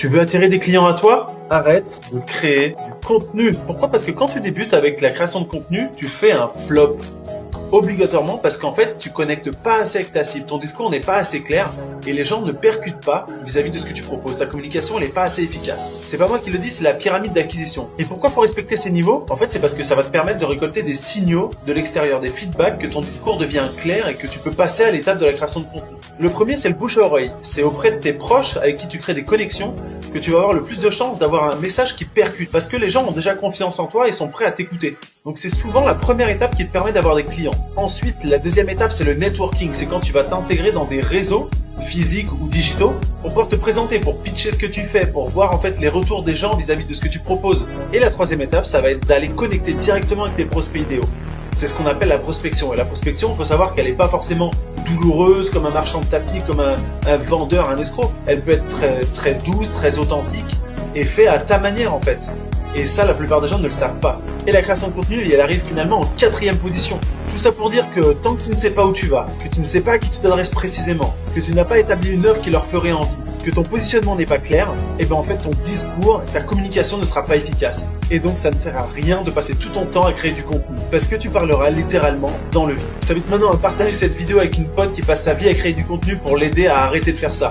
Tu veux attirer des clients à toi? Arrête de créer du contenu. Pourquoi? Parce que quand tu débutes avec la création de contenu, tu fais un flop. Obligatoirement, parce qu'en fait, tu connectes pas assez avec ta cible. Ton discours n'est pas assez clair et les gens ne percutent pas vis-à-vis de ce que tu proposes. Ta communication, elle n'est pas assez efficace. C'est pas moi qui le dis, c'est la pyramide d'acquisition. Et pourquoi faut respecter ces niveaux? En fait, c'est parce que ça va te permettre de récolter des signaux de l'extérieur, des feedbacks, que ton discours devient clair et que tu peux passer à l'étape de la création de contenu. Le premier, c'est le bouche à oreille. C'est auprès de tes proches avec qui tu crées des connexions que tu vas avoir le plus de chances d'avoir un message qui percute. Parce que les gens ont déjà confiance en toi et sont prêts à t'écouter. Donc c'est souvent la première étape qui te permet d'avoir des clients. Ensuite, la deuxième étape, c'est le networking. C'est quand tu vas t'intégrer dans des réseaux physiques ou digitaux pour pouvoir te présenter, pour pitcher ce que tu fais, pour voir en fait les retours des gens vis-à-vis de ce que tu proposes. Et la troisième étape, ça va être d'aller connecter directement avec tes prospects idéaux. C'est ce qu'on appelle la prospection. Et la prospection, il faut savoir qu'elle n'est pas forcément douloureuse comme un marchand de tapis, comme un vendeur, un escroc. Elle peut être très douce, très authentique et fait à ta manière en fait. Et ça, la plupart des gens ne le savent pas. Et la création de contenu, elle arrive finalement en 4e position. Tout ça pour dire que tant que tu ne sais pas où tu vas, que tu ne sais pas à qui tu t'adresses précisément, que tu n'as pas établi une offre qui leur ferait envie, que ton positionnement n'est pas clair, et bien en fait ton discours, ta communication ne sera pas efficace. Et donc ça ne sert à rien de passer tout ton temps à créer du contenu, parce que tu parleras littéralement dans le vide. Je t'invite maintenant à partager cette vidéo avec une pote qui passe sa vie à créer du contenu pour l'aider à arrêter de faire ça.